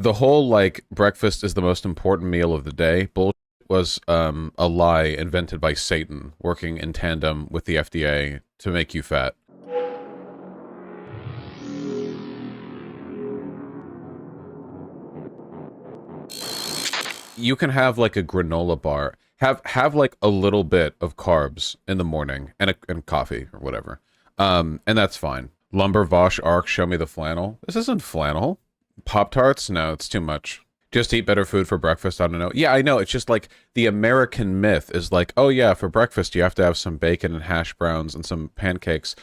The whole, like, breakfast is the most important meal of the day bullshit was a lie invented by Satan working in tandem with the FDA to make you fat. You can have like a granola bar. Have like a little bit of carbs in the morning and coffee or whatever. And that's fine. Lumber Vaush Arc, show me the flannel. This isn't flannel. Pop Tarts? No, it's too much. Just eat better food for breakfast. I don't know. Yeah, I know. It's just like the American myth is like, oh yeah, for breakfast you have to have some bacon and hash browns and some pancakes.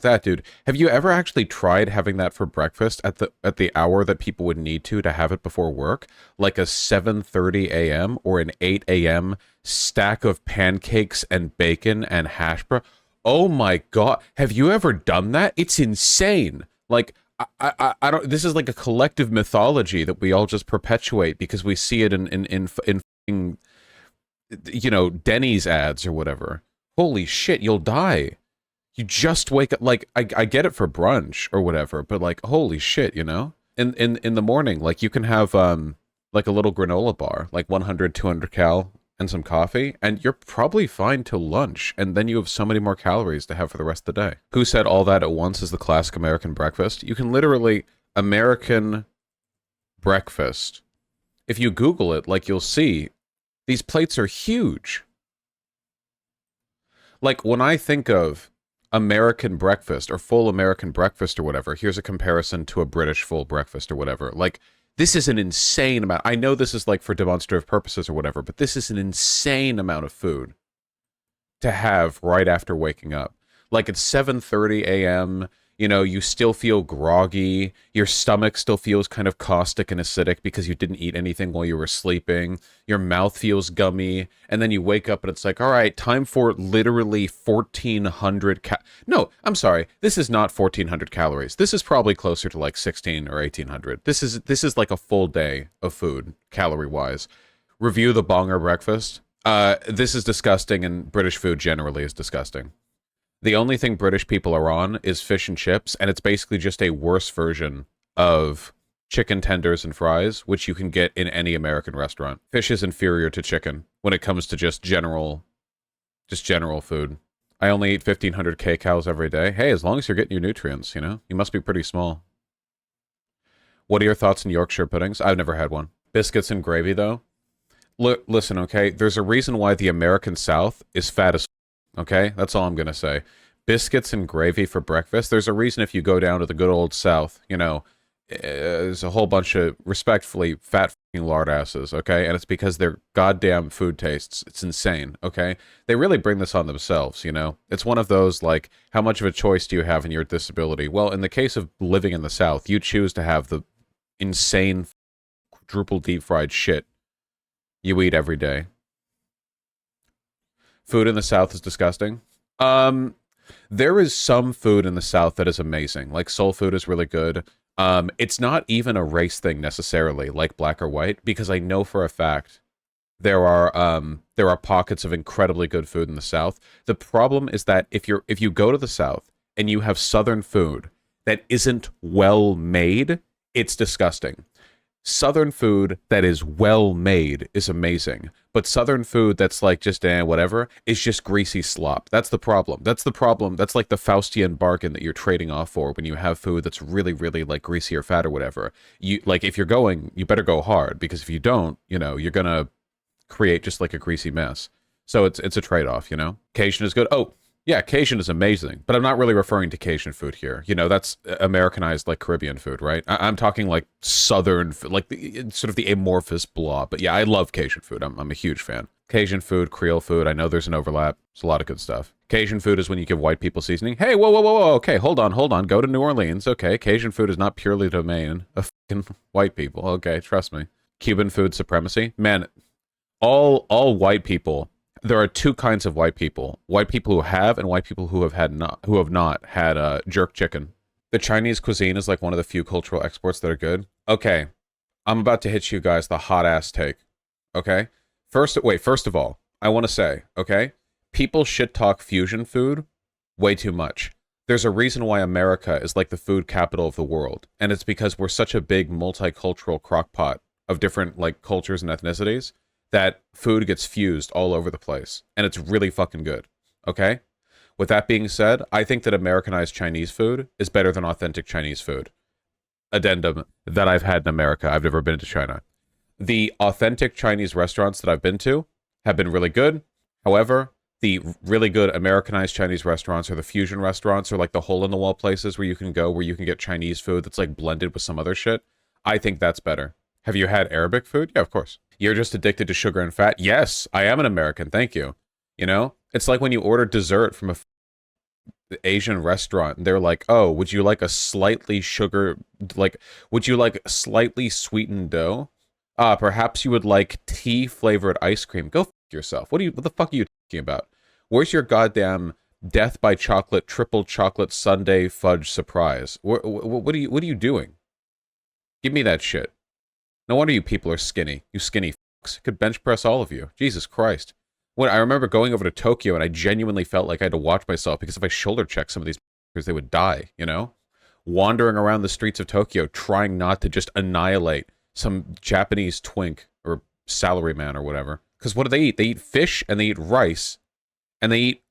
That dude, have you ever actually tried having that for breakfast at the hour that people would need to have it before work, like a 7:30 a.m. or an 8 a.m. stack of pancakes and bacon and hash brown? Oh my god, have you ever done that? It's insane. Like I don't. This is like a collective mythology that we all just perpetuate because we see it in you know, Denny's ads or whatever. Holy shit, you'll die. You just wake up, like, I get it for brunch or whatever, but like, holy shit, you know? In the morning, like, you can have like a little granola bar, like 100, 200 cal and some coffee, and you're probably fine till lunch, and then you have so many more calories to have for the rest of the day. Who said all that at once is the classic American breakfast? You can literally American breakfast. If you Google it, like, you'll see these plates are huge. Like, when I think of American breakfast or full American breakfast or whatever, here's a comparison to a British full breakfast or whatever. Like, this is an insane amount. I know this is like for demonstrative purposes or whatever, but this is an insane amount of food to have right after waking up. Like, it's 7:30 a.m., you know, you still feel groggy, your stomach still feels kind of caustic and acidic because you didn't eat anything while you were sleeping, your mouth feels gummy, and then you wake up and it's like, all right, time for literally 1,400 no, I'm sorry, this is not 1,400 calories. This is probably closer to like 16 or 1,800. This is like a full day of food, calorie-wise. Review the bonger breakfast. This is disgusting, and British food generally is disgusting. The only thing British people are on is fish and chips, and it's basically just a worse version of chicken tenders and fries, which you can get in any American restaurant. Fish is inferior to chicken when it comes to just general food. I only eat 1,500 kcals every day. Hey, as long as you're getting your nutrients, you know? You must be pretty small. What are your thoughts on Yorkshire puddings? I've never had one. Biscuits and gravy, though? Listen, okay? There's a reason why the American South is fat as okay? That's all I'm going to say. Biscuits and gravy for breakfast. There's a reason if you go down to the good old South, you know, there's a whole bunch of respectfully fat fucking lard asses, okay? And it's because their goddamn food tastes. It's insane, okay? They really bring this on themselves, you know? It's one of those, like, how much of a choice do you have in your disability? Well, in the case of living in the South, you choose to have the insane quadruple deep fried shit you eat every day. Food in the South is disgusting. There is some food in the South that is amazing. Like, soul food is really good. It's not even a race thing necessarily, like black or white, because I know for a fact there are pockets of incredibly good food in the South. The problem is that if you go to the South and you have Southern food that isn't well made, it's disgusting. Southern food that is well made is amazing, but Southern food that's like just whatever is just greasy slop. That's the problem. That's the problem. That's like the Faustian bargain that you're trading off for when you have food that's really, really like greasy or fat or whatever. You like, if you're going, you better go hard, because if you don't, you know, you're gonna create just like a greasy mess. So it's a trade-off, you know. Cajun is good. Oh, yeah, Cajun is amazing, but I'm not really referring to Cajun food here. You know, that's Americanized, like, Caribbean food, right? I'm talking, like, Southern, like, sort of the amorphous blob. But yeah, I love Cajun food. I'm a huge fan. Cajun food, Creole food, I know there's an overlap. There's a lot of good stuff. Cajun food is when you give white people seasoning. Hey, whoa, whoa, whoa, whoa, okay, hold on. Go to New Orleans. Okay, Cajun food is not purely the domain of fucking white people. Okay, trust me. Cuban food supremacy. Man, all white people. There are two kinds of white people who have and white people who have not had jerk chicken. The Chinese cuisine is like one of the few cultural exports that are good. Okay, I'm about to hit you guys the hot ass take. Okay, first of all, I want to say, okay, people shit talk fusion food way too much. There's a reason why America is like the food capital of the world, and it's because we're such a big multicultural crockpot of different like cultures and ethnicities that food gets fused all over the place, and it's really fucking good. Okay? With that being said, I think that Americanized Chinese food is better than authentic Chinese food. Addendum that I've had in America. I've never been to China. The authentic Chinese restaurants that I've been to have been really good. However, the really good Americanized Chinese restaurants or the fusion restaurants or like the hole in the wall places where you can go where you can get Chinese food that's like blended with some other shit, I think that's better. Have you had Arabic food? Yeah, of course. You're just addicted to sugar and fat? Yes, I am an American. Thank you. You know, it's like when you order dessert from a Asian restaurant and they're like, oh, would you like a slightly sugar, like, would you like slightly sweetened dough? Perhaps you would like tea flavored ice cream. Go f yourself. What the fuck are you talking about? Where's your goddamn death by chocolate, triple chocolate sundae fudge surprise? What are you doing? Give me that shit. No wonder you people are skinny. You skinny fucks. Could bench press all of you. Jesus Christ. When I remember going over to Tokyo and I genuinely felt like I had to watch myself because if I shoulder checked some of these they would die, you know? Wandering around the streets of Tokyo trying not to just annihilate some Japanese twink or salaryman or whatever. Because what do they eat? They eat fish and they eat rice and they eat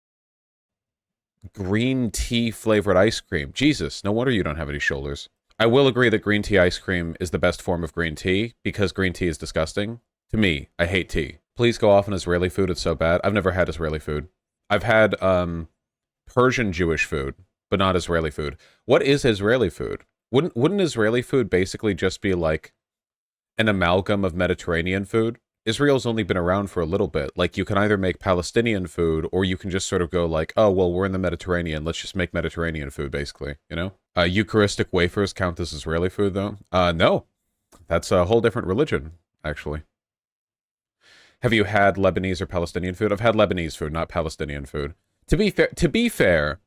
green tea flavored ice cream. Jesus, no wonder you don't have any shoulders. I will agree that green tea ice cream is the best form of green tea because green tea is disgusting. To me, I hate tea. Please go off on Israeli food. It's so bad. I've never had Israeli food. I've had Persian Jewish food, but not Israeli food. What is Israeli food? Wouldn't Israeli food basically just be like an amalgam of Mediterranean food? Israel's only been around for a little bit. Like, you can either make Palestinian food, or you can just sort of go like, oh, well, we're in the Mediterranean. Let's just make Mediterranean food, basically, you know? Eucharistic wafers count as Israeli food, though? No. That's a whole different religion, actually. Have you had Lebanese or Palestinian food? I've had Lebanese food, not Palestinian food. To be fair,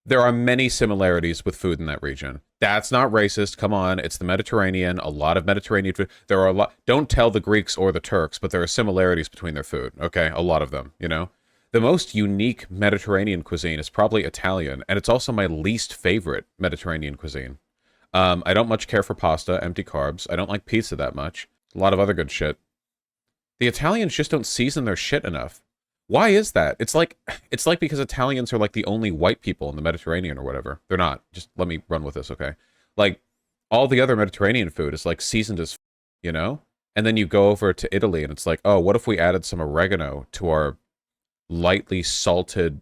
there are many similarities with food in that region. That's not racist. Come on, it's the Mediterranean. A lot of Mediterranean food. There are a lot. Don't tell the Greeks or the Turks, but there are similarities between their food. Okay, a lot of them. You know, the most unique Mediterranean cuisine is probably Italian, and it's also my least favorite Mediterranean cuisine. I don't much care for pasta, empty carbs. I don't like pizza that much. A lot of other good shit. The Italians just don't season their shit enough. Why is that? It's like because Italians are like the only white people in the Mediterranean or whatever. They're not. Just let me run with this, okay? Like, all the other Mediterranean food is like seasoned as, you know? And then you go over to Italy and it's like, oh, what if we added some oregano to our lightly salted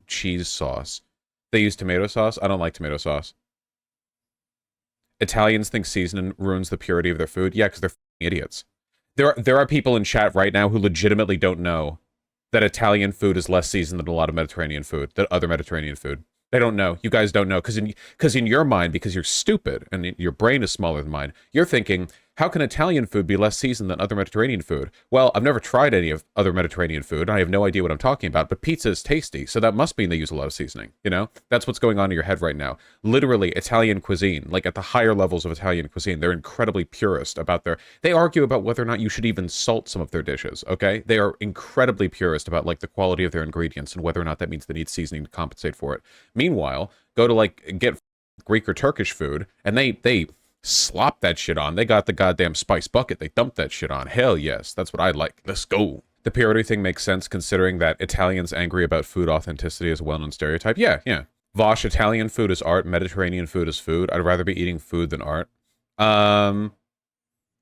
cheese sauce? They use tomato sauce? I don't like tomato sauce. Italians think seasoning ruins the purity of their food? Yeah, because they're idiots. There are people in chat right now who legitimately don't know that Italian food is less seasoned than a lot of Mediterranean food, than other Mediterranean food. They don't know. You guys don't know. Because in your mind, because you're stupid and your brain is smaller than mine, you're thinking, how can Italian food be less seasoned than other Mediterranean food? Well, I've never tried any of other Mediterranean food, and I have no idea what I'm talking about, but pizza is tasty, so that must mean they use a lot of seasoning, you know? That's what's going on in your head right now. Literally, Italian cuisine, like at the higher levels of Italian cuisine, they're incredibly purist about they argue about whether or not you should even salt some of their dishes, okay? They are incredibly purist about, like, the quality of their ingredients and whether or not that means they need seasoning to compensate for it. Meanwhile, go to, like, get Greek or Turkish food, and they slop that shit on. They got the goddamn spice bucket. They dumped that shit on. Hell yes. That's what I like. Let's go. The purity thing makes sense considering that Italians angry about food authenticity is a well-known stereotype. Yeah, yeah. Vaush, Italian food is art. Mediterranean food is food. I'd rather be eating food than art. I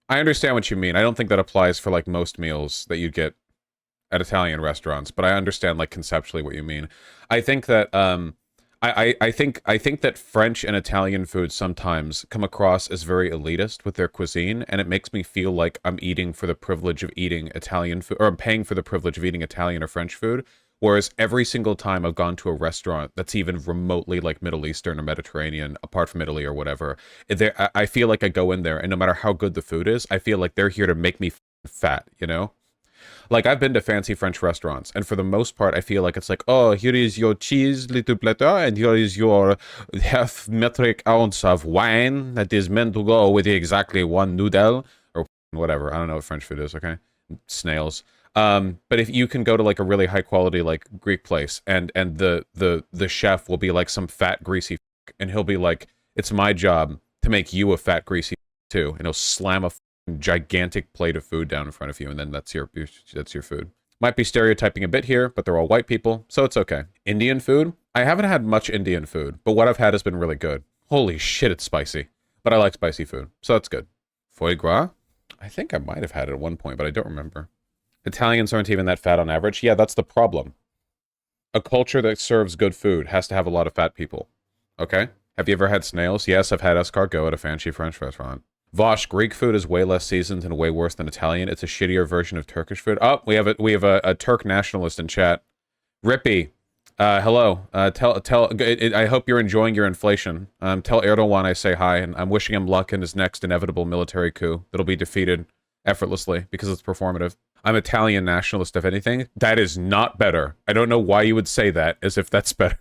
understand what you mean. I don't think that applies for, like, most meals that you'd get at Italian restaurants, but I understand, like, conceptually what you mean. I think that, I think that French and Italian food sometimes come across as very elitist with their cuisine, and it makes me feel like I'm eating for the privilege of eating Italian food, or I'm paying for the privilege of eating Italian or French food. Whereas every single time I've gone to a restaurant that's even remotely like Middle Eastern or Mediterranean, apart from Italy or whatever, I feel like I go in there, and no matter how good the food is, I feel like they're here to make me fat, you know? Like, I've been to fancy French restaurants, and for the most part, I feel like it's like, oh, here is your cheese, little platter, and here is your half metric ounce of wine that is meant to go with exactly one noodle, or whatever. I don't know what French food is, okay? Snails. But if you can go to like a really high quality like Greek place, and the chef will be like some fat greasy and he'll be like, it's my job to make you a fat greasy too, and he'll slam a gigantic plate of food down in front of you, and then that's your food. Might be stereotyping a bit here, but they're all white people, so it's okay. Indian food? I haven't had much Indian food, but what I've had has been really good. Holy shit, it's spicy. But I like spicy food, so that's good. Foie gras? I think I might have had it at one point, but I don't remember. Italians aren't even that fat on average. Yeah, that's the problem. A culture that serves good food has to have a lot of fat people. Okay? Have you ever had snails? Yes, I've had escargot at a fancy French restaurant. Vaush, Greek food is way less seasoned and way worse than Italian. It's a shittier version of Turkish food. Oh, we have a Turk nationalist in chat. Rippy, hello. I hope you're enjoying your inflation. Tell Erdogan I say hi, and I'm wishing him luck in his next inevitable military coup that'll be defeated effortlessly because it's performative. I'm Italian nationalist, if anything. That is not better. I don't know why you would say that, as if that's better.